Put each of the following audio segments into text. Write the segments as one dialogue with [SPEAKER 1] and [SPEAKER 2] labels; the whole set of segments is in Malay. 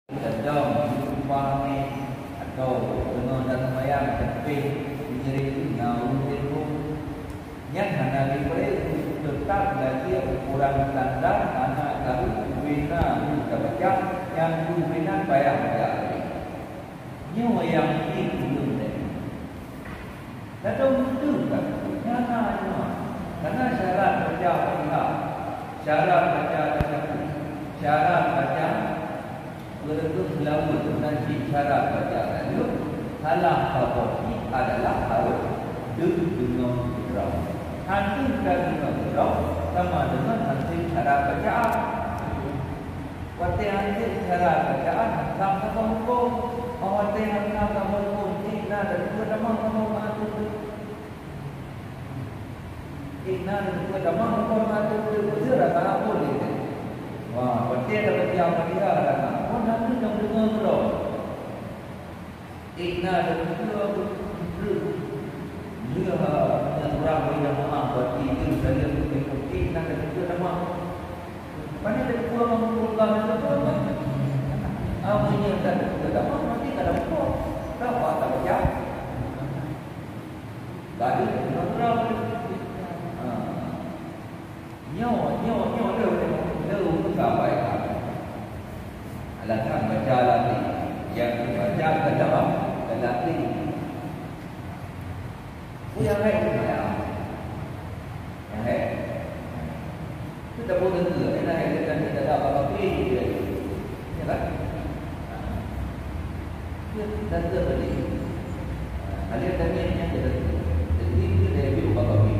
[SPEAKER 1] Sedang jumpa ni atau dengan datang bayang tapi menjadi ngawin pun yang hanya diberi tetap lagi ukuran standar anak garu bina kebaca yang bina bayang bayang nyawa yang ini belum deh datang betul kan karena syarat baca Allah syarat baca syarat baca berikut selalu nanti cara baca itu halah pokoknya adalah harus dengan berau. Hantu dengan berau sama dengan hantu cara bacaan. Waktu hantu cara bacaan sama hukum. Waktu hantu sama hukum ina dan juga nama hukum itu. Ina dan juga nama hukum itu berjaya tak boleh. Wah, waktu ada baca dia ada. Nanti yang dengar berau, ikna dan juga dia yang orang yang maaf berarti itu dari yang ikna dan juga nama. Pada dari dua mengumpulkan itu apa? Awalnya dan juga nama nanti ada apa? Tahu tak baca? Tadi orang nyawa dia tak baik. Alatkan baca lagi yang baca ke dalam lelaki yang baik yang baik kita boleh tentu yang baik kita tidak ada apa-apa ya kan dan tadi ada tadi yang kita jadi kita lebih apa-apa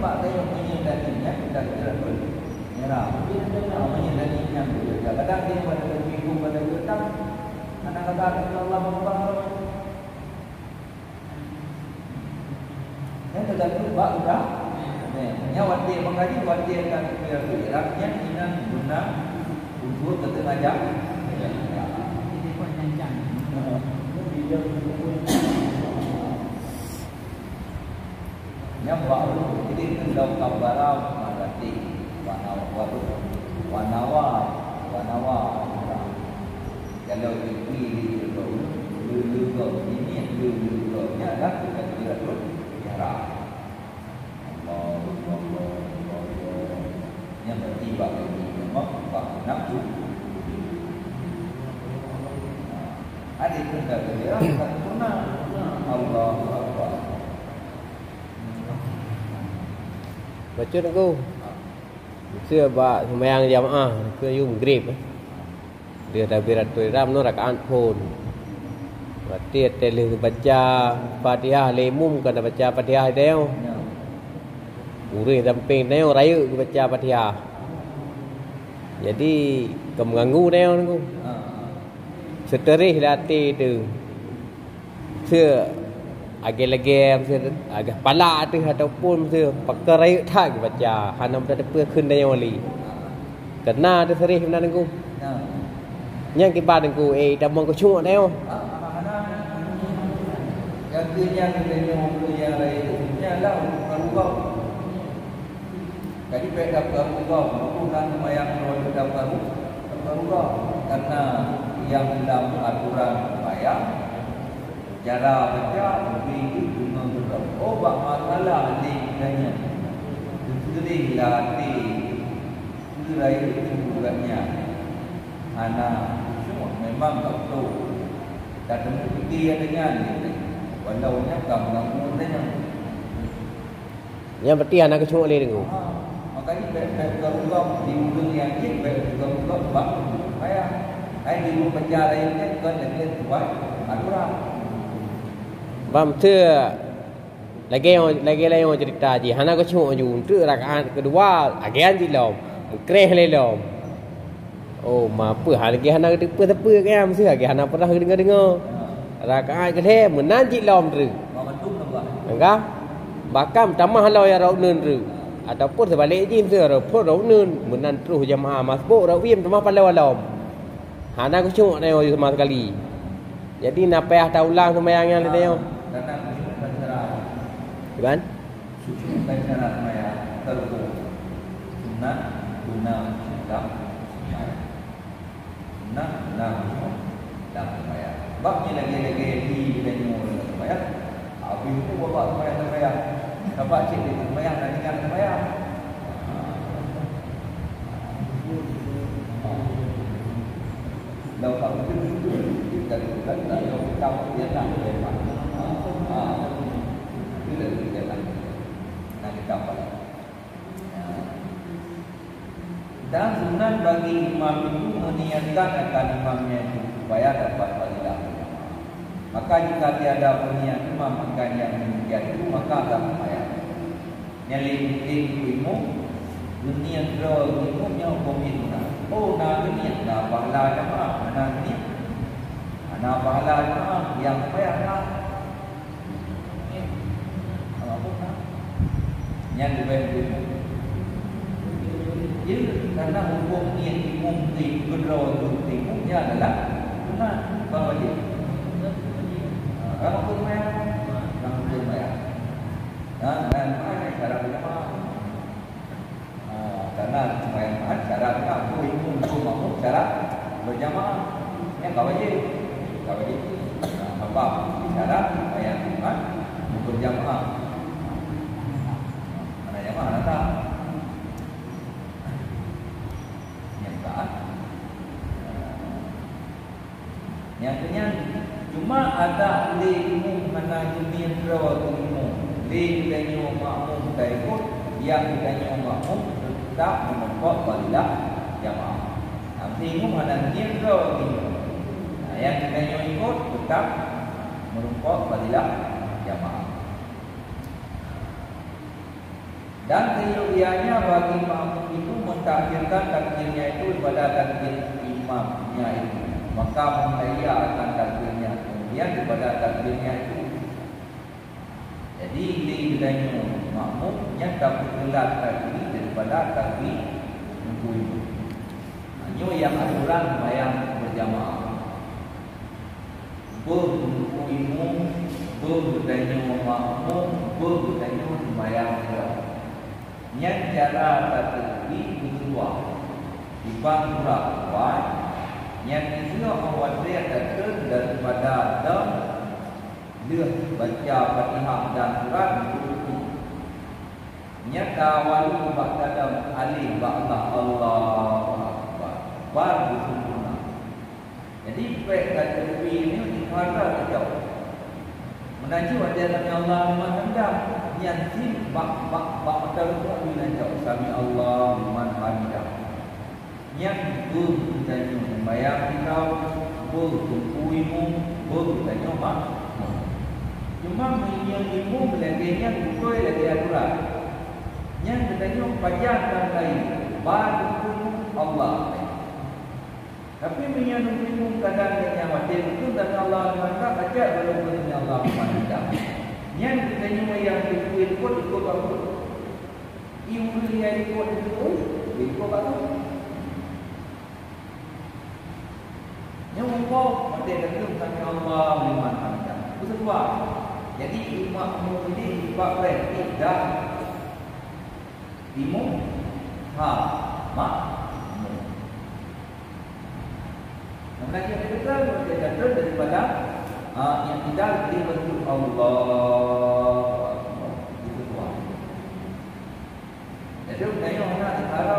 [SPEAKER 1] mak tengok menyedaninya kita kira pun merah. Menyedaninya kadang-kadang dia pada minggu pada petang anak kata Allah Akbar. Yang tergantung bak sudah. Nya wati mengaji wati akan kira-kira inan guna untuk ketengah jam.
[SPEAKER 2] Jadi pun jangan.
[SPEAKER 1] Yang baru jadi tentang kabarau berarti wanawa kalau dipilih dulu ini dulunya adalah kita kira terus cara yang bertiba ini memang nafsu ada tentang kira sempurna Allah Akbar.
[SPEAKER 3] Baca aku. Xưa bà mang jamaah ke yung grip. Dia takbiratul ihram nu rakaat pun. Berarti tele baca Fatihah lemum kena baca Fatihah deu. Uri samping deu raya baca Fatihah. Jadi mengganggu deu ni. Seterih latih tu. Xưa agak-agak agak pala tu ataupun tu pakai raya tak baca hanam dah depa khun dah yang wali kena tu serih benar aku yang kibar aku dah mau kecuk dah
[SPEAKER 1] yang dia yang yang raya nya lah kalau jadi pada kalau bukan yang roh dapat kalau karena yang dalam aturan bayar cara baca begitu dengan betul. Oh, bak masalah ni katanya. Sendiri latih. Sendiri itu bukannya. Anak semua memang tak tahu. Tak ada fikir dengan ni. Walaunya kamu dengan.
[SPEAKER 3] Yang berarti anak kecuk le dengu.
[SPEAKER 1] Makanya kalau di ujung yang ini kalau bak payah. Hai di rumah penjara ini kan lebih kuat aturan.
[SPEAKER 3] Bam thưa lagi yang cerita je hana ko chu ju tu rakaat kedua agian di lom kreh le lom oh ma apa hal lagi hana depa tepa ke am sia lagi hana pernah dengar rakaat ke the menan ji lom tu enggak bakam tamah lo ya rau nun tu ataupun sebalik ji sia ro pho rau nun menan terus jamaah masbuk rau wiem tamah palau lom hana ko chu ne sama sekali jadi nak payah taulang sembahyang le tengok
[SPEAKER 1] datang masyarakat.
[SPEAKER 3] Kan?
[SPEAKER 1] Suci masyarakat maya terku. Sunnah guna sedap. Sunnah guna maya. Baknya lagi di venue maya. Habis itu bapak maya. Bapak cik di maya dan ikan maya. Lalu kalau itu kita tahu dia nak lepas. Itu dari jalan. Nak kita apa? Dan sunnah bagi imam itu meniatkan akan imamnya itu supaya dapat fadilah. Maka jika tiada berniat imam akan yang demikian itu maka tak payah. Yang lebih ilmu dunia terlalu ilmunya komitmen. Oh, nak niat nak pahala jemaah, nak niat. Nak pahala jemaah yang payah nak. Yang lebih jadi karena hukum niat mumti berdoa hukumnya adalah sunnah wajib. Kalau hukum maya, dan mana cara berjamaah? Karena supaya cara aku itu mampu cara berjamaah yang wajib. Apa cara supaya berjamaah? Mana jamaah tak? Yang kenyang cuma ada ilmu mana jenis ilmu ilmu makmum taikut yang ilmu makmum tetap menempat fadilah jamaah. Nanti ilmu mana jenis ilmu yang ilmu ikut tetap menempat fadilah jamaah. Dan keyogianya bagi makmum itu mentakhirkan takbirnya itu daripada takbir imamnya itu. Maka menghayya akan takbirnya kemudian daripada takbirnya itu. Jadi bila makmum yang tak bergelar takbir daripada takbir itu. Hanya yang aturan sembahyang berjamaah. Berumum, berdanyu makmum, berdanyu sembahyang berjamaah. Yang cara takbir kedua dibangkura kuat. Yang kedua mewajib takbir daripada dam dia baca Fatihah dan surat itu. Nyata walu ba'da alif ba'da Allahu Akbar. Baru sempurna. Jadi baik takbir ini dikara kejauh. Menaji wajah Allah liman hamidah. Yang sin bak betul bila jauh sami Allah liman hamidah. Yang bertanya membayar kau, bertumpuimu, bertanya makmum. Cuma menyimu belakangnya betul lagi aturan. Yang bertanya pajakan lain, baru Allah. Tapi menyimu kadang-kadang wajib itu dan Allah maka baca baru bertanya Allah hamidah. Yang bertanya yang ikut apa? Ibu yang ikut apa? Yang engkau mati dalam kami Allah liman hamidah. Kedua, jadi makmum ini dipakai tidak imam makmum. Namun yang kedua berkaitan daripada yang tidak dibentuk Allah. Kedua. Jadi kalau nak dikara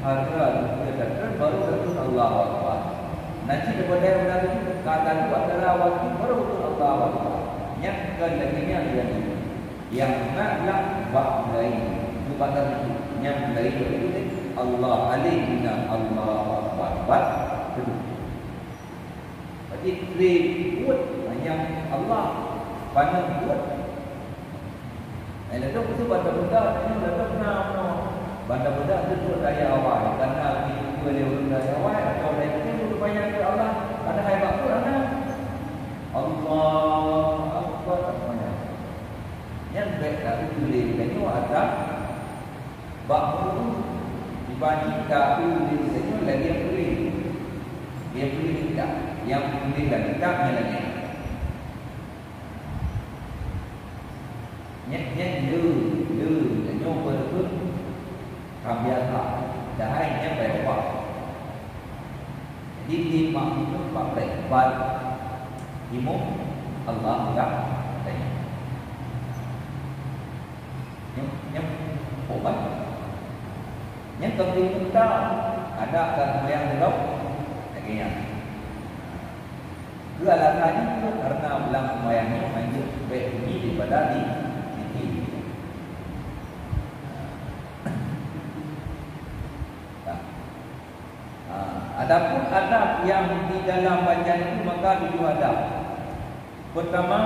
[SPEAKER 1] baru bentuk Allah Akbar. Nanti daripada yang kata itu adalah waktu baru Allah Akbar. Yang kedua yang naklah bab lain. Bukan yang lain itu Allah alihna Allah Akbar. Jadi buat yang Allah pandang buat. Ada tu benda-benda yang ada nama. Benda-benda itu daya awal karena itu daya awal atau daya banyak ke Allah ada hebat pun ada Allah Akbar banyak yang baik dari tulis dan ini ada bahawa dibanding kau tulis lagi yang tulis dia tulis tidak yang tulis dan kitabnya lagi yang lu dan nyoba itu biasa dahainya baik di makmum pakai bal imam Allah yang tanya yang obat yang penting kita ada dan yang belum lagi yang alasannya itu karena bilang semayangnya manjur baik ini daripada di sini. Adapun adab yang di dalam bacaan itu maka tujuh adab. Pertama,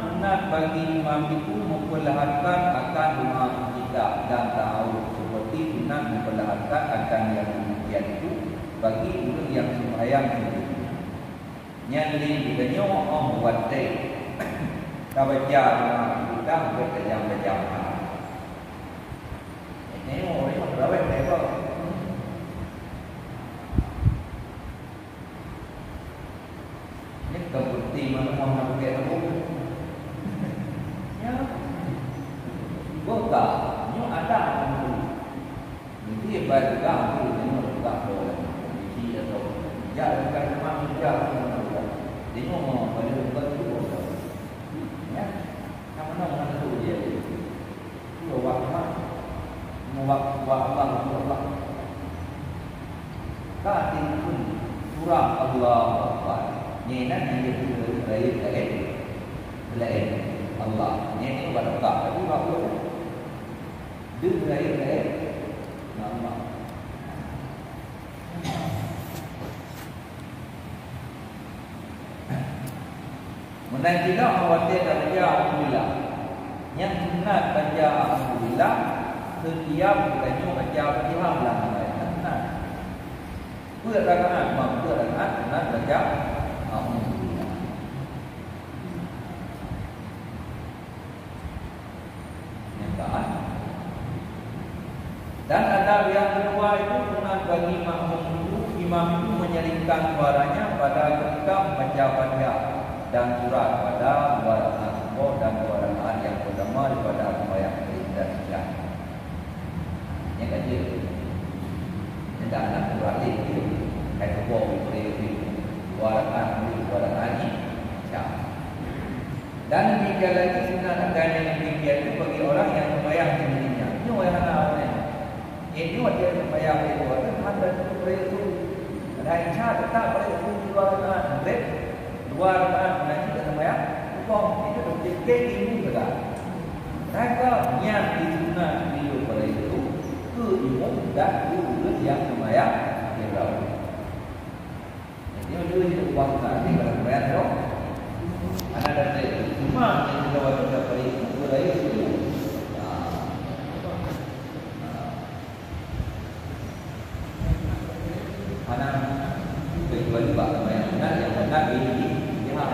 [SPEAKER 1] sunat bagi imam itu memperlihatkan akan doa kita dan tahu seperti sunat memperlihatkan akan yang demikian itu bagi orang yang sembahyang itu. Yang lainnya membuat kita baca kita berjam-jam. Ini orang yang berawet lebar. Kebetulan mana mau pakai apa? Ya, bukan. Ini ada. Nanti baru dah tu, ini bukan boleh. Ini atau jangan kan manusia semua. Dia mau pada bukan tu. Ya, kamu nak mana tu dia? Tu awak mau apa? Allah. Kati pun surah Allah Akbar. Ini yang dia lain Allah. Ini bukan tak, tapi apa? Dia lain Allah. Menanjilah khawatir baca alhamdulillah. Yang sunat baca alhamdulillah setiap katanya macam Tuhan lah nah. พื่อrakaat พื่อrakaat nak baca alhamdulillah. Nampak? Dan ada yang kedua itu sunat bagi makmum itu, imam itu menyelipkan suaranya pada ketika membaca Fatihah dan surat pada dua rakaat dan dua rakaat yang pertama daripada sembahyang dan siang. Yang kecil, tidak nak surat itu, kayak boleh itu dua rakaat ini siang. Dan demikian lagi sunat akan yang demikian itu bagi orang yang sembahyang sendirinya. Ini orang awalnya. Ini dia sembahyang itu ada itu. Ada isya tetap boleh itu dua rakaat. Dua rakaat nanti kita sembahyang. Hukum itu berfikir ini juga. Mereka yang disunat beliau pada itu ke imam dan guru yang sembahyang yang lalu. Jadi dulu itu uang nanti pada sembahyang tu. Anak dan saya cuma yang kita waktu pada itu mulai itu. Anak kecuali bapak yang benar ini dia.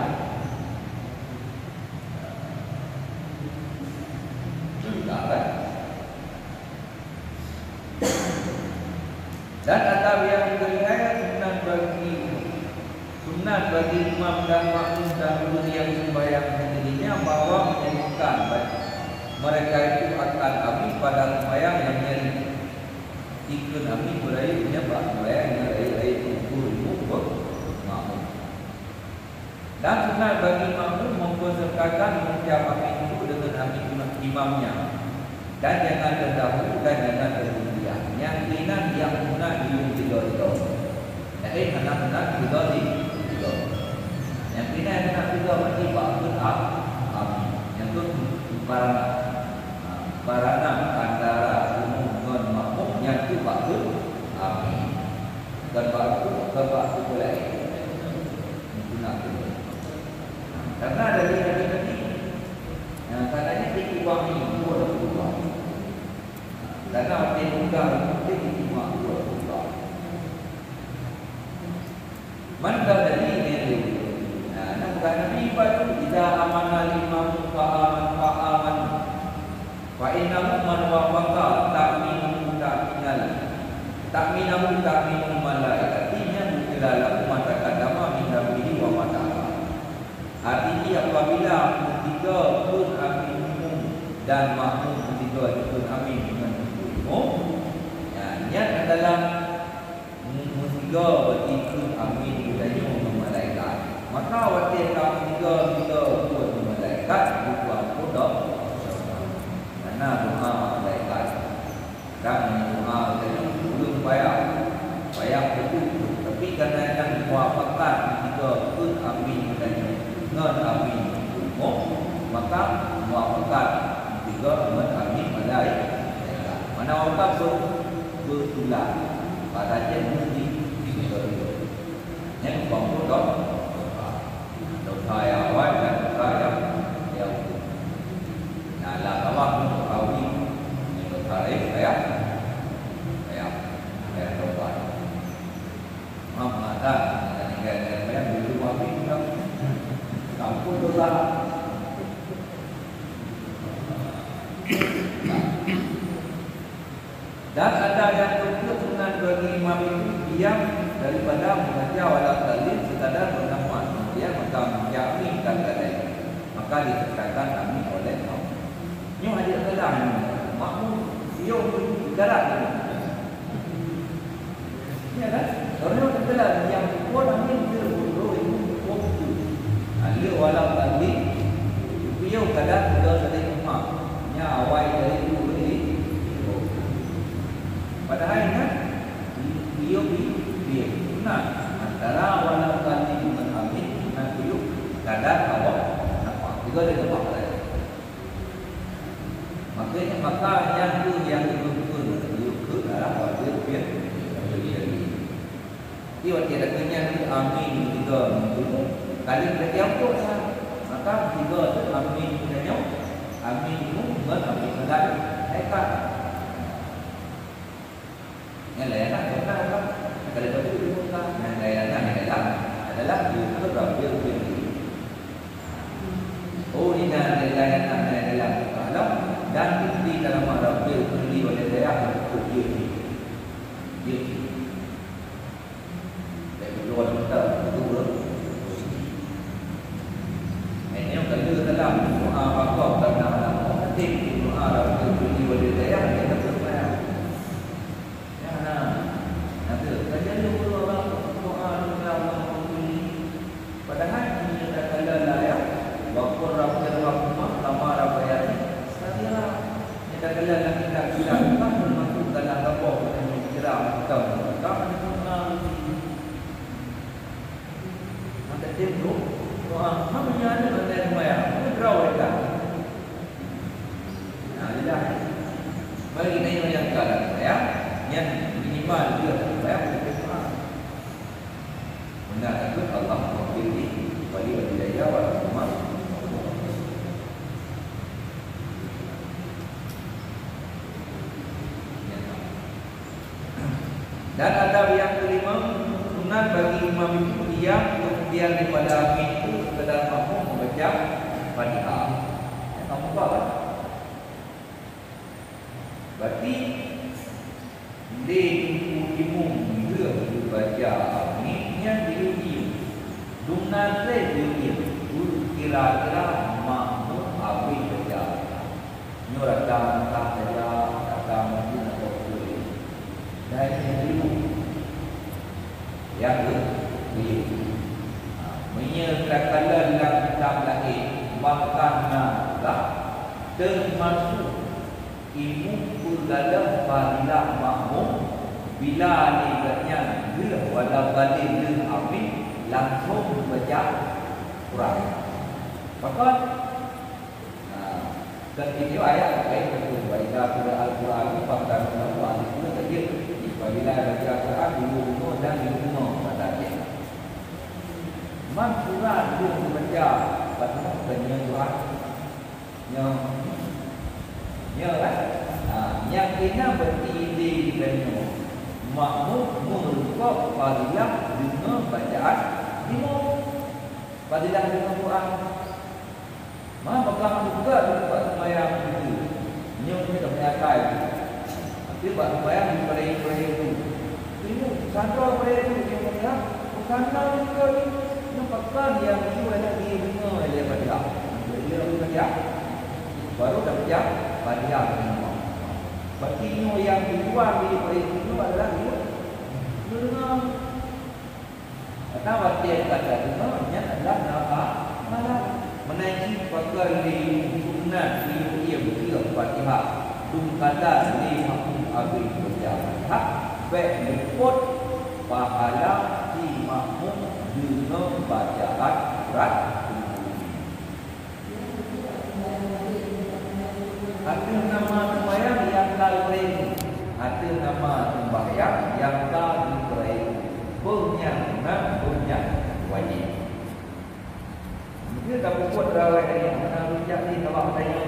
[SPEAKER 1] Dan atau yang kelima sunat bagi imam dan makmum dan guru yang sembahyang sendirinya bahwa menyebutkan mereka itu akan amin pada sembahyang yang nyeri. Jika amin mulai menyebab sembahyang yang lain guru makmum. Dan sunat bagi makmum mempersertakan mengucap amin itu dengan amin imamnya. Dan jangan terdahulukan jangan terhentikan. Yang kena yang sunat dium tiga. Anak-anak tiga. Yang kena yang sunat tiga mesti bakun amin. Yang tu parana antara umum dengan makmum yang tu bakun amin. Dan bakun boleh. Sunat tu. Karena dari Nabi katanya ikhwan ini boleh berubah. Karena orang muda itu cuma berubah. Mana dari ini? Nah, bukan Nabi itu tidak amanah lima fa'aman. Fa'innahu man wafaqa ta'minu ta'minal. Ta'minahu ta'minul malaikati yang mengelalah mata kadama min rabbihi wa mata'ala. Artinya apabila ketiga pun amin dan makmum ketiga pun amin dengan umum, niat adalah ketiga bertiga amin dan umum malaikat. Maka waktu ketiga pun malaikat bukan pun karena doa malaikat dan doa dari belum bayar itu. Tapi karena yang muafakat ketiga pun amin dan dengan amin umum, maka muafakat tiga dengan amin malaikat. Mana orang bertulah pada dia mesti diberi. Yang bangku doa yang awal dan doa yang nah lah awak tahu ini doa saya doa. Mama tak dengan yang dulu amin kamu doa. Dan ada yang kedua sunat bagi imam itu diam daripada membaca wala talil sekadar bernafas. Dia maka menjaminkan tadi. Maka disertakan amin oleh makmum. Ini ada kelam makmum dia bergerak ni. Ya kan? Orang yang kelam yang pun amin dia itu waktu. Alil wala talil dia kadang sudah sedang imam. Nya awal dari itu padahal ingat dia nah antara wala tadi dengan amin dengan beliau kadang awak nampak juga ada tempat lain. Maka yang betul beliau ke arah wajib biar lagi. Dia wajib adanya amin juga beliau kali bertiap tu maka juga amin dengan amin itu dengan amin sedang dekat. adalah dia Rabbil Fitri. Oh ini layanan dalam alam dan di dalam Rabbil Fitri oleh saya untuk dia. Dari luar kita itu ini yang kedua dalam doa apa dalam penting doa Rabbil Fitri oleh saya kita berdoa. Ya nanti kajian dulu orang doa dalam padahal ini kata la ya waqur rabbil rahmah lama rabayani sekalian ini kata la kita bilang tak bermaksud dalam apa yang kira kita tak mengenal ada tempo doa namanya ada maya berdoa kita nah inilah bagi ini yang kata saya yang minimal dia saya berdoa benar itu Allah memberi wali hidayah wal rahmah. Dan adab yang kelima, sunat bagi imam itu diam kemudian daripada itu sekedar mampu membaca Fatihah. Kamu apa? Berarti dia imam dia baca ini yang diuji. Dungan saya diuji. Kira-kira mampu habis baca. Nyuratkan tak saja, tak mungkin atau dan yang yang menyertakan dalam kitab lain bahkan nak termasuk ilmu dalam fadilah makmum bila adanya bila wala balil amin langsung baca Quran maka dan ini ayat baik betul baik Al-Quran bahkan Al-Quran itu saja apabila baca Al-Quran dulu dan dulu pada dia Quran dulu baca pada banyak Quran yang yang kena berdiri dengan makmum murukab fadilah dengan bacaan lima fadilah dengan Quran. Maka juga buat sembahyang itu. Nyong kita menyakai. Tapi buat sembahyang di pada itu. Ini sandra pada itu yang mana? Sandra juga ni. Nampak yang itu ada di bunga dia baca. Dia baca. Baru dah baca Fatihah semua. Berarti yang dibuat di pada itu adalah dia. Dengar. Kata wajib kata dengarnya adalah nafas malam. Menaiki pakar di sunat di ia berkira Fatihah dum kata di makmum abid berjamaah baik luput pahala di makmum dengan bacaan surat ada nama sembahyang yang kalbring ada nama sembahyang yang kalbring punya wajib. Dia tak buat rawai tadi, mana rujak ni tak tanya.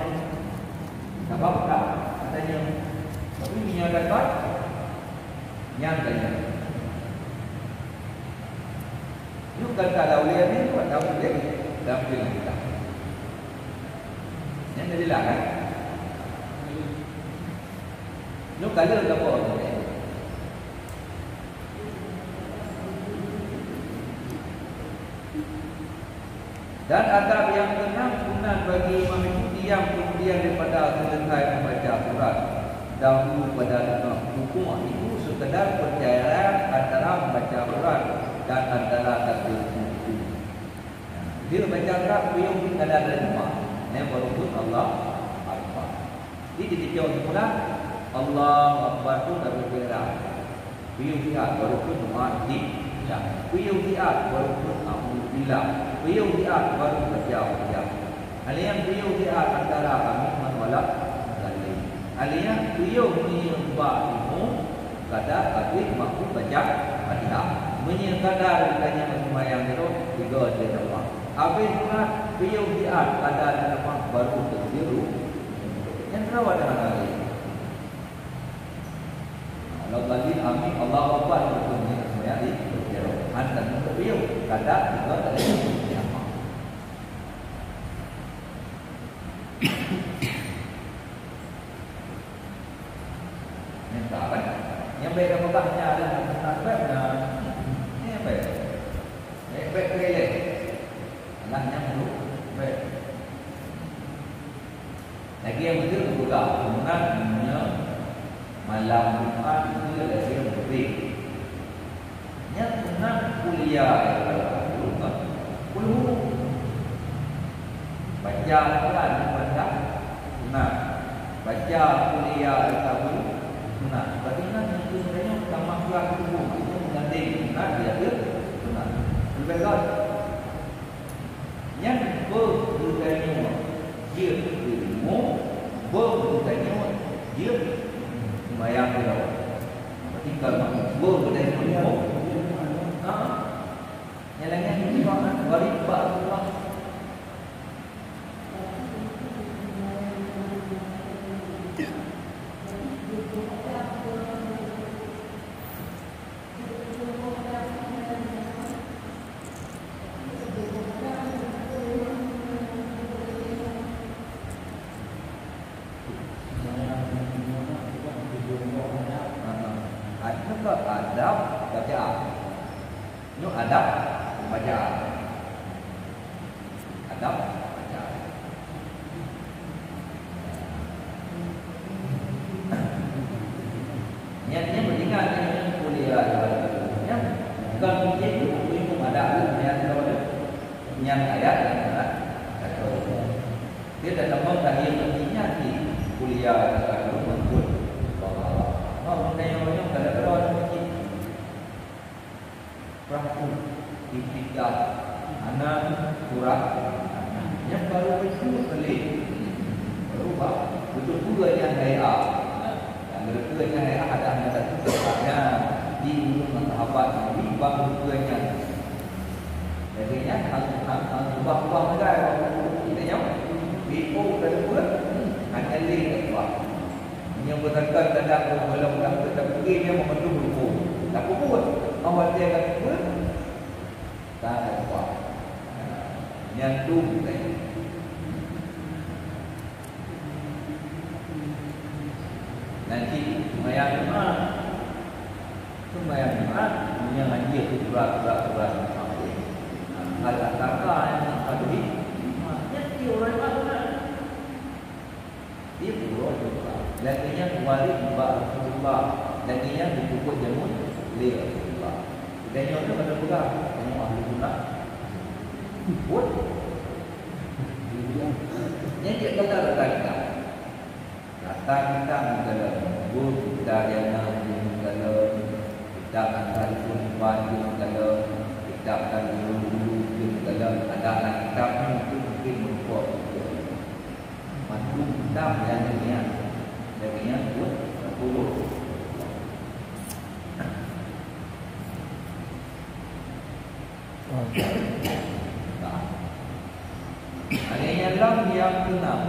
[SPEAKER 1] Tak apa tak tanya. Tapi minyak dapat yang tanya. Lu kata laulia ni buat tahu dia dah bilang kita. Yang jadi lah kan. Lu kata tak apa. Dan adab yang keenam sunat bagi imam itu diam kemudian daripada selesai membaca Quran dahulu pada hukum itu sekedar percayaan antara membaca Quran dan antara takbir itu. Dia baca Quran beliau kadang ada rumah. Yang baru pun Allah Akbar. Di titik semula Allah Akbar itu dari berat. Beliau lihat baru pun rumah di beliau lihat baru pun Alhamdulillah. Beliau lihat baru kerja. Aliyah beliau lihat antara kami menolak dalil. Aliyah beliau menyembah ilmu kadar hadis mampu baca Fatihah. Menyekadar tanya sembahyang itu tiga dia dapat. Habis pula beliau lihat kadar dapat baru tertiru. Yang terawat dengan dalil. Allah dalil amin Allah Akbar bertanya sembahyang di berjero. Hantar untuk beliau. kadang juga tak ada jamaah. Yang tak kan? Yang baik apa baknya adalah aspeknya. Ini yang baik. Baik kaya. Anaknya perlu baik. Lagi yang betul juga sebenarnya malam Jumat itu adalah yang berbeza. Yang senang kuliah adalah kuliah baca Quran baca senang baca kuliah adalah senang. Bagaimana yang itu sebenarnya utama kelas tubuh itu menggandeng senang dia ada senang. Lebih baik yang berbudaya dia ilmu berbudaya dia sembahyang dia. Berarti kalau berbudaya ilmu yang lainnya juga waribah Allah. Adab bacaan. Ini adab bacaan. Adab bacaan. Niatnya beringat dengan kuliah yang bukan mungkin itu ada yang ayat dia dah tambahkan dia pentingnya di kuliah kalau betul bahwa yang kadang-kadang Rahul Ibtidah Anak Surat yang baru itu balik berubah betul juga yang daya yang betul yang daya ada hanya satu sebabnya di sahabat Nabi baru keduanya jadinya hal ubah-ubah negara kita yang bipo dan pula hanya leh yang berdekat kadang belum tak pergi dia membantu buku tak pun awal dia kata pun tak ada apa yang tu nanti sembahyang Jumaat yang haji itu surat ada kakak yang padu jadi orang mana dia pura juga laginya wali Rasulullah laginya dipukul jamun dia Rasulullah dan yang itu pada pula yang ahli sunnah buat yang dia kata kita mengalah buat kita yang mengalah kita akan pun mengalah kita akan dulu mengalah ada kita mungkin membuat mantu kita yang buat puluh ada yang keenam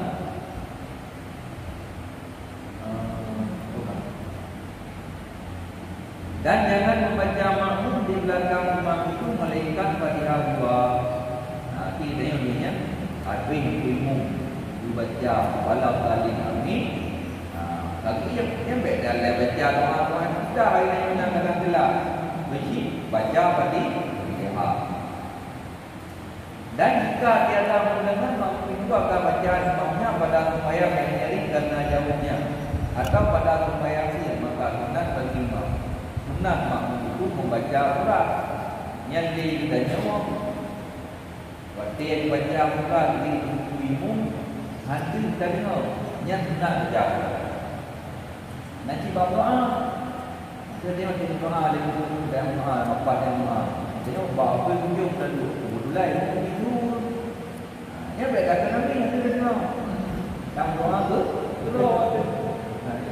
[SPEAKER 1] dan jangan membaca makmum di belakang imam itu melainkan Fatihah dua. Nanti dia punya akhir ilmu dibaca walau kali amin. Lagi yang beda dalam baca doa kita hari ini menangkan jelas. Mesti baca Fatihah. Dan jika dia tak mendengar makmum itu akan bacaan imamnya pada sembahyang yang nyaring karena jauhnya atau pada sembahyang siang maka sunat bagi imam. Sunat makmum itu membaca surat yang ditanya waktu yang dibaca surat di imam hati terdengar yang sunat baca. Nanti bawa dia macam doa dia dan doa apa yang doa. Jadi bawa tunjuk dulu mulai itu. Ya baik kata Nabi yang terdengar. Yang doa tu terus.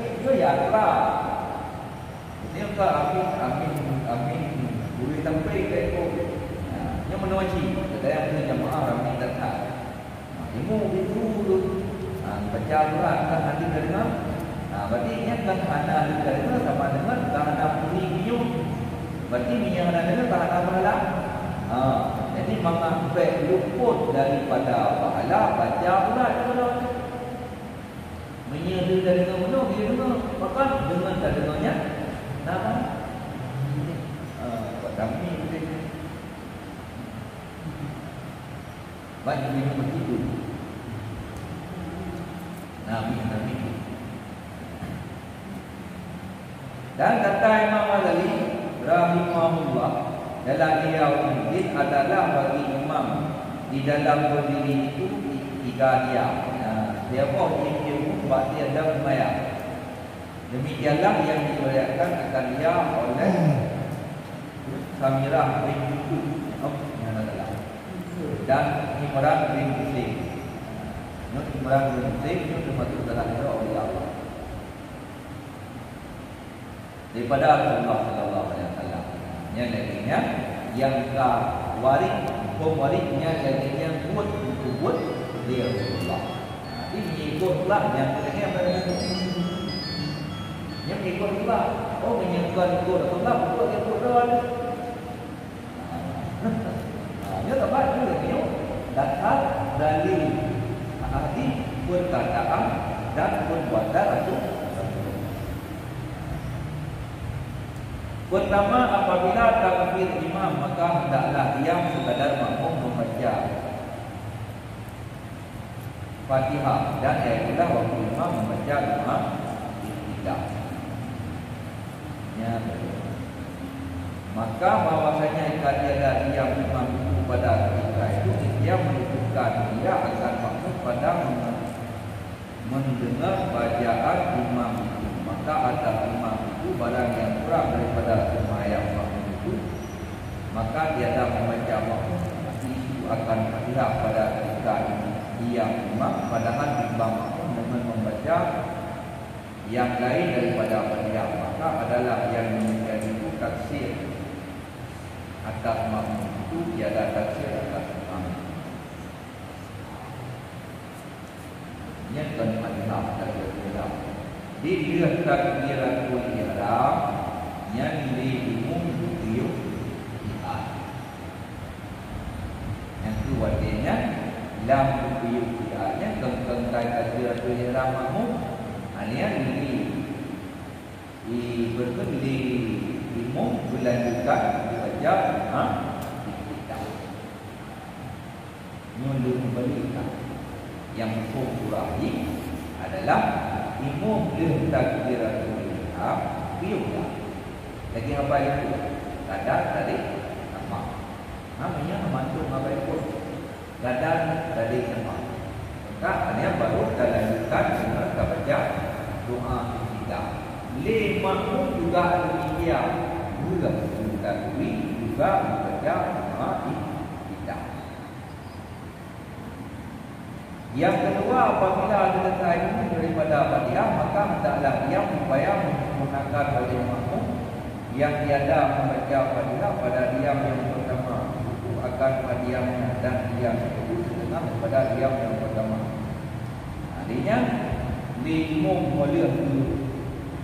[SPEAKER 1] Itu ya lah. Dia kata amin boleh sampai ke itu. Yang menaji kata yang punya jemaah amin datang. Ilmu itu dulu. Baca Quran kan hati terdengar. Berarti yang kan hana terdengar sama dengan hana bunyi biung. Berarti yang hana dengar hana malam Jadi mengambil luput daripada pahala baca pula kalau menyerah dari mana dia dengar, maka dengan tak dengarnya nama kami banyak minum begitu. Nabi. Dan kata Imam Ghazali rahimahullah dalam Ihya Ulumuddin adalah bagi imam di dalam berdiri itu 3 diam. Dia pun sebab dia ada umayah. Demikianlah yang diriwayatkan akan dia oleh Samirah bin Yusuf dan Imran bin Husain. Imran bin Husain itu termasuk dalam era oleh Allah. Daripada Rasulullah sallallahu alaihi wasallam. Yang lainnya yang pewarisnya yang buat dia Rasulullah. Ini ikut pula yang lainnya yang ikut pula. Oh menyangkut ikut Rasulullah buat dia Rasul. Dia tak baik juga dia. Datang dalil hadis perkataan dan perbuatan Rasul. Pertama, apabila takbir imam maka hendaklah diam sekadar makmum membaca Fatihah dan ialah waktu imam membaca doa iftitah. Maka bahwasanya jika dia diam imam itu pada ketika itu dia menunjukkan dia akan makmum pada mendengar bacaan imam itu. Maka ada imam itu barang yang kurang daripada sembahyang makmum itu, maka dia dah membaca makmum itu akan Fatihah pada ketika diam imam, padahal imam makmum dengan membaca yang lain daripada Fatihah, maka adalah yang menjadi taksir atas makmum itu tiada taksir atas imam. Ini kan Fatihah dari Fatihah. Di dia takbiratul ihram yang diumum beliau yang keduanya lam beliau nya tentang takbiratul ihram makmum hanya di berkali imam berlanjutkan dibaca kita mundur kembalikan yang hukum surah ini adalah imam boleh takbiratul ihram biulah lagi apa itu kadar dari nama namanya mantul apa itu kadar dari nama maka hanya baru kita lanjutkan dengan kita baca doa kita lima juga demikian juga juga baca doa kita. Yang kedua, apabila ada letak daripada Fatihah, maka hendaklah dia supaya menggunakan bagi makmum yang tiada membaca Fatihah pada diam yang pertama itu akan diamnya dan diam itu setengah pada diam yang pertama. Artinya imam boleh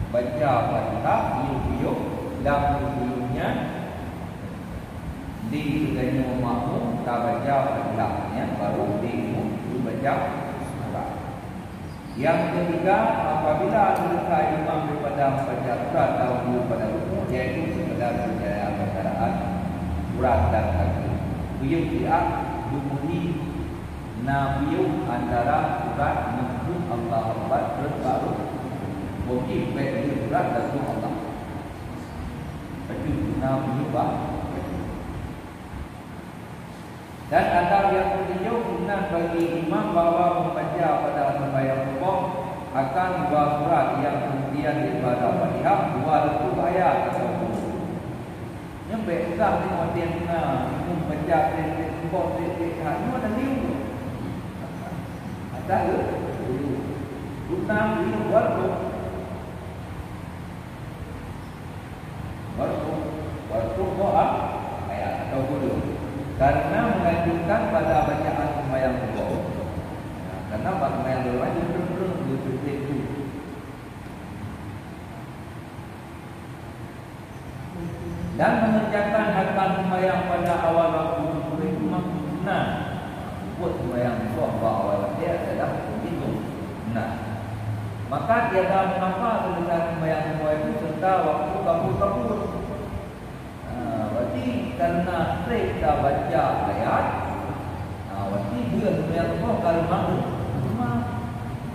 [SPEAKER 1] baca Fatihah biuk-biuk dan biuk-biuknya di sudahnya makmum tak baca Fatihahnya baru imam baca surat. Yang ketiga, apabila ada imam daripada baca surat atau pada rukuk, iaitu sekedar baca bacaan surat dan takbir. Beliau tidak diberi nabiu antara surat menuju Allah Akbar baru bagi baca surat dan Allah. Itu nabiu dan ada yang beliau sunnah bagi imam bahawa membaca pada sembahyang rukuk akan 2 surat yang kemudian daripada Fatihah 2 ayat atau yang baik sah ni orang kena membaca rukuk semua ada liu ada ke sunnah liu walaupun doa ayat atau guru karena mengajukan pada bacaan sembahyang rukuk. Karena sembahyang rukuk itu belum begitu. Dan mengerjakan harta sembahyang pada awal waktu zuhur itu sunnah. Buat sembahyang zuhur awal waktu adalah itu sunnah. Maka tiada mengapa tentang sembahyang zuhur itu serta waktu kabur. Berarti karena kita baca ayat, berarti dia sembahyang zuhur kalau mahu cuma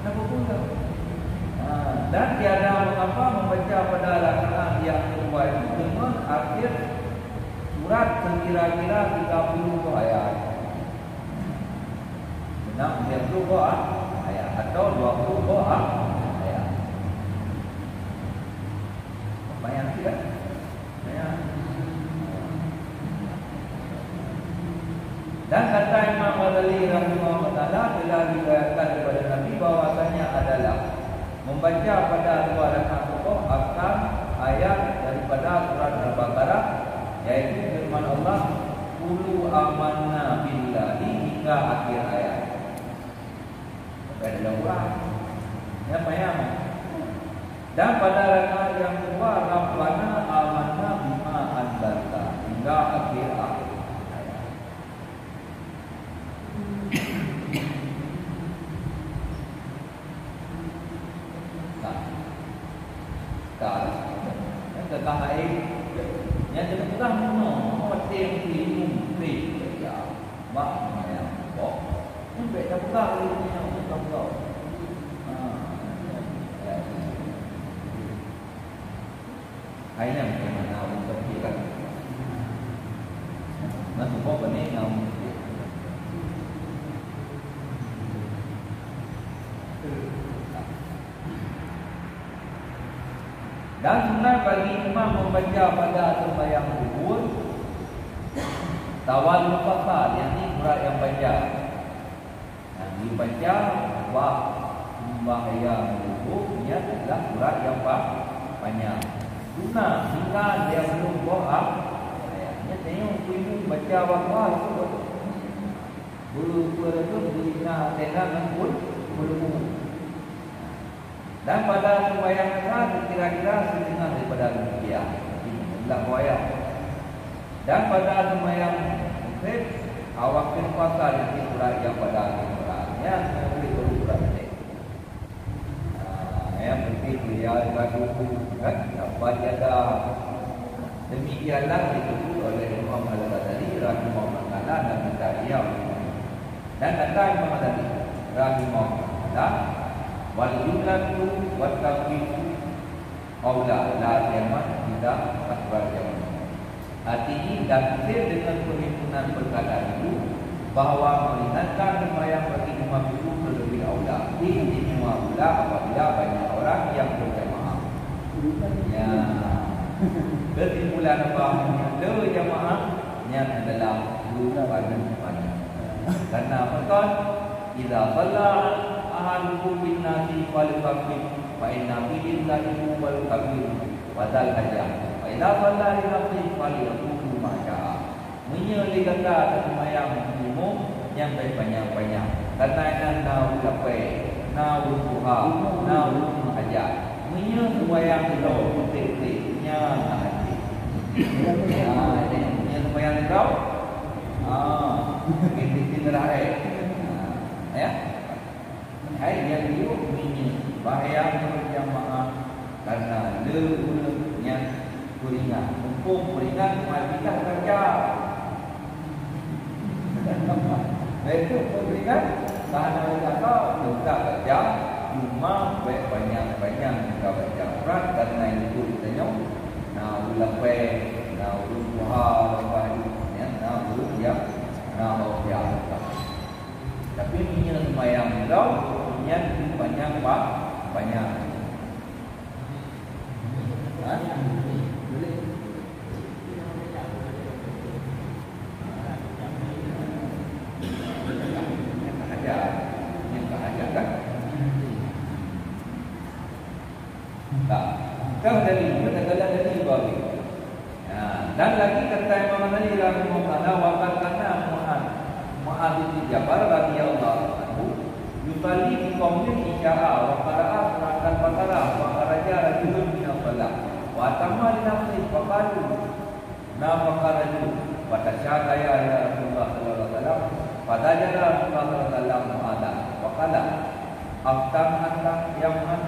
[SPEAKER 1] kenapa pula? Dan tiada mengapa membaca pada rakaat yang kedua itu dengan akhir surat sekira-kira 30 ayat. Benar 30 ayat atau 20 ayat. Banyak tidak? Banyak. Dan kata Imam Ghazali rahimahullah taala telah diriwayatkan kepada Nabi bahwasanya adalah membaca pada dua rakaat pokok akan ayat daripada surah Al-Baqarah, yaitu firman Allah qulu amanna billahi hingga akhir ayat. Pada Quran. Ya payah. Dan pada rakaat yang kedua Rabbana amanna bima anzalta hingga akhir ayat. Tentang air yang terpegang hotel minum ya mak yang kok sampai dah pegang ni yang pegang airnya macam mana untuk kita masuk kok ni yang dan sunnah bagi imam membaca pada sembahyang zuhur tawalul fasal, yang ini surat yang baca. Yang dibaca sembahyang zuhur nya adalah surat yang panjang. Sunnah hingga dia belum doa, ayatnya tengok ibu baca apa itu. Bulu-bulu itu bina tenda pun belum. Dan pada sembahyang asar kira-kira setengah daripada rupiah. Inilah buaya. Dan pada sembahyang maghrib awak puasa yang surat yang pada Al-Qurannya boleh berurat saja. Yang penting dia bagi kan apa jaga. Demikianlah disebut oleh Imam Al-Ghazali rahimahullah taala dan Al-Qadiyah. Dan kata Imam Al-Ghazali rahimahullah taala wal jumlatu wat tafriqu aula la yaman tidak akbar jaman. Artinya dasar dengan perhimpunan perkara itu bahawa meringankan sembahyang bagi umat itu lebih aula. Ini semua pula apabila banyak orang yang berjamaah. Ya. Kesimpulan bahawa jamaah yang adalah pada karena betul idza shalla ahadukum bin nasi fal kabir fa inna bihi dzalimu wal kabir wa dzal hajah fa idza shalla li nafsi fal yaqulu ma syaa. Menyeli kata sembahyang umum yang banyak-banyak karena nak lapai nak duha nak hajat menyel sembahyang itu pentingnya hati ya ini sembahyang kau ini terakhir ya. Hai yang dia bunyi bahaya berjamaah karena lebunya beringat. Mumpung beringat matilah kerja. Itu beringat bahan kata juga kerja cuma banyak-banyak kita baca Quran karena itu kita nyok. Nah ulapai, nah uluha, nah uluya, nah uluya. Tapi ini sembahyang kau yang banyak banyak. Kau dari kata-kata dari bagi. Dan lagi kata Imam Ghazali rahimahullah wa kana Mu'adz bin Jabal radhiyallahu anhu yusalli bi qaumin isya'a wa qara'a suratan Baqarah wa kharaja rajulun min as-salah wa tamma li nafsihi fa qalu Nama karaju pada syadaya ya Rasulullah sallallahu alaihi wasallam. Pada jana Rasulullah sallallahu alaihi wasallam ada. Wakala aftam antak yaman.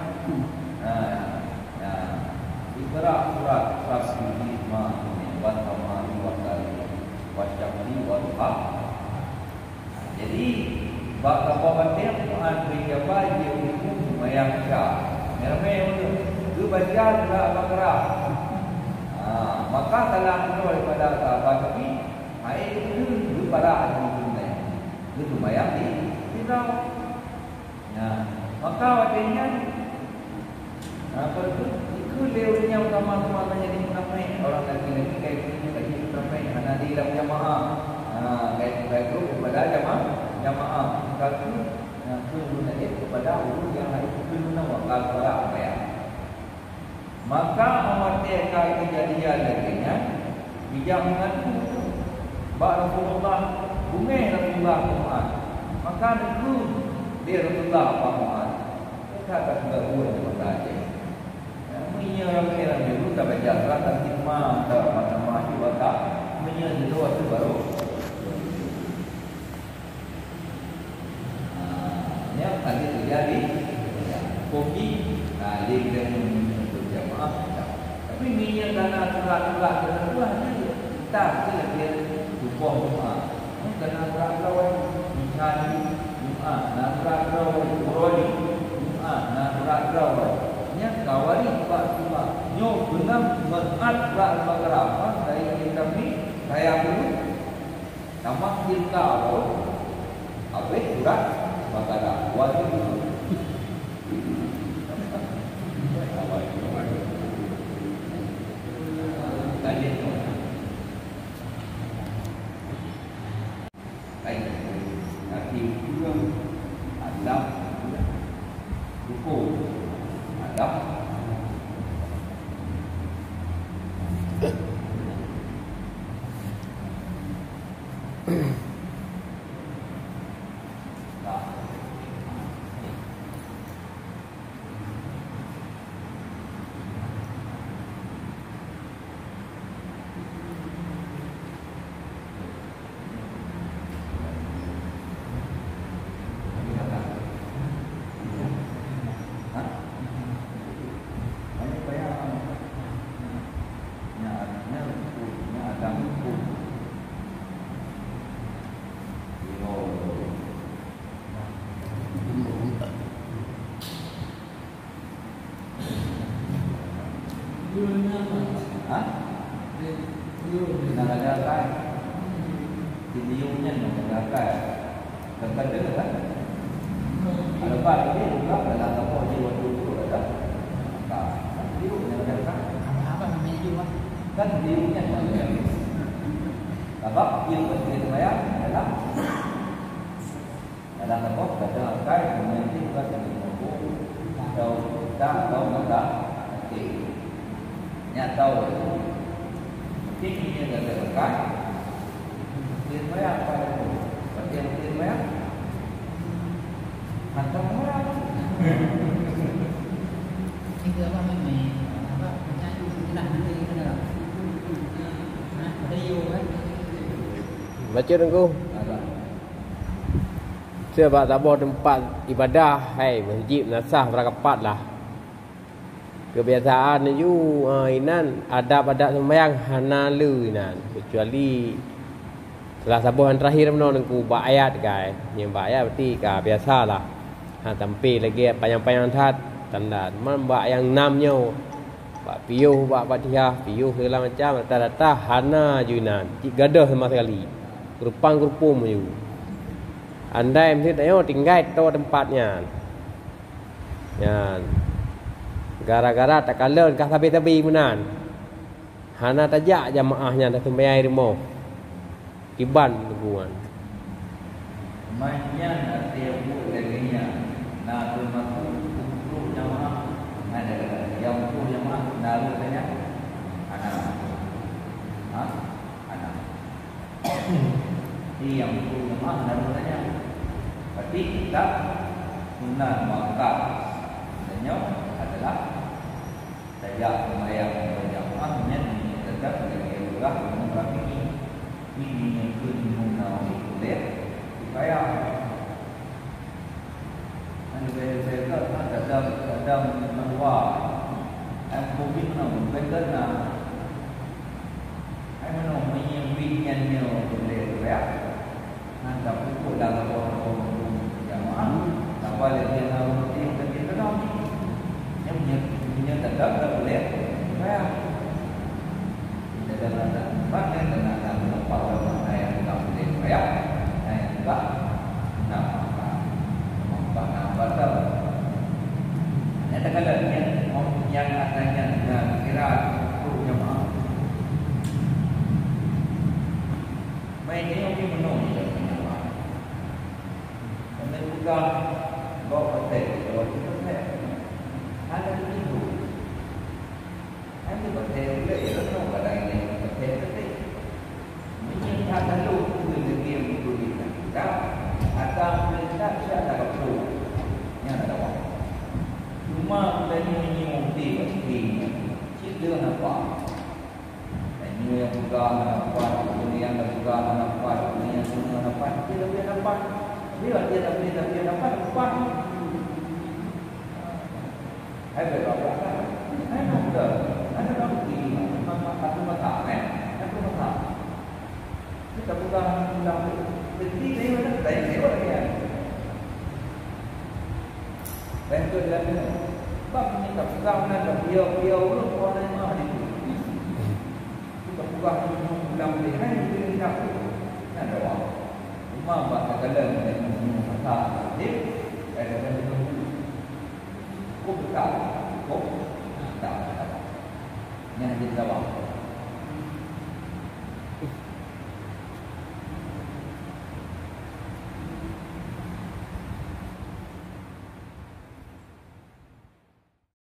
[SPEAKER 1] Iqra surat Fasih ma wa tamani wa kali wa syamli wa duha. Jadi bab batin Quran berjaba dia itu mayang syah. Mereka itu baca surah Al-Baqarah. Maka dalam daripada sahabat Nabi, itu pada ahli sunnah. Itu mayang di tidak. Maka wadahnya itu lewatnya utama-utama jadi ramai orang lagi kaitnya lagi ramai anak di dalam jamaah. Kait itu kepada jamaah. Satu sunnah itu kepada urus yang harus sunnah wakal pada apa ya. Maka amatnya kejadian laginya bijak mengaku bahawa Rasulullah bumi Rasulullah Muhammad. Maka itu dia Rasulullah Muhammad. Kata sudah buat saja. Punya ramai-ramai itu tak baca surat Al-Hikmah atau macam-macam juga. Punya itu baru. Yang tadi terjadi kopi, dia untuk jamaah. Tapi minyak karena surat-surat hanya kita dia lupa doa. Karena surat-surat mencari doa, surat-surat Qurani, doa, surat-surat nya kawali Pak nyo benar merat Al-Baqarah dari kami saya dulu tamak tilkau apa surat Al-Baqarah wajib tadi nanti juga ada hukum ada menegakkan videonya menegakkan terkadang kan ada part ini juga dalam apa dia waktu itu ada video menegakkan
[SPEAKER 2] apa namanya juga
[SPEAKER 1] kan videonya menegakkan sebab yang penting saya adalah dalam apa menegakkan menjadi juga jadi mampu atau tak nyata ini yang terdekat firman apa itu bagian firman atau orang
[SPEAKER 2] itu apa namanya apa macam istilah nanti itu dah ada yo kan
[SPEAKER 3] baca dengku sebab tak boleh tempat ibadah masjid nasah berakapat lah kebiasaan you inan adab-adab sembahyang hanalu inan kecuali salah sabuhan terakhir menonku ba ayat kai yang ba ayat berarti ka biasalah tampil lagi panjang-panjang tat tanda man ba yang 6 nyo ba piuh ba Fatihah piuh segala macam rata-rata hana juinan gadah sama sekali gerupang-gerupum you andai mesti tanya tinggal tu tempatnya ya gara-gara tak kalah kah tabi-tabi menan. Hana tajak jamaahnya dah sembahyang rumah. Iban tuan.
[SPEAKER 1] Mainnya nanti buat laginya. Nak bermakna untuk jamaah ada yang untuk jamaah nak tanya anak. Anak. Ini yang untuk jamaah nak tanya. Tapi kita sunnah maka tanya adalah tajak sembahyang berjamaah ini tetap sebagai lah orang ini yang mengenal lihat supaya anda saya ada menua covid menang betul na menang menyembihnya boleh ya anda pukul dalam orang jamaah apa yang harus kita tahu yang tetap boleh ya dalam makna dengan apa yang kita boleh ya yang enggak betul. Ada kalanya yang katanya dengan kira jemaah. Mainnya mungkin menung jemaah. Karena juga bawa hotel, bawa hotel. Ada itu. Ada hotel juga itu tahu pada ini hotel itu. Mungkin ada lu dengan dia itu kita. Atau kita ada perlu. Ada apa? Cuma tadi menyimpi pasti cerita apa? Ini yang buka apa? Ini yang buka apa? Ini yang buka apa? Dia lebih apa? Dia apa? Apa? Ada apa? Ada apa? Ada apa? Ini apa mata? Apa mata? Kita buka dalam peti ini mana? Saya lewat dia. Bantu dalam ini. Bab ni tak pegang nak dia belum orang mah di. Kita buka dalam ni kan dia nak. Ada orang. Cuma bahasa dalam dengan kata dia ada itu. Kau betul. Kau tak. Yang kita tahu.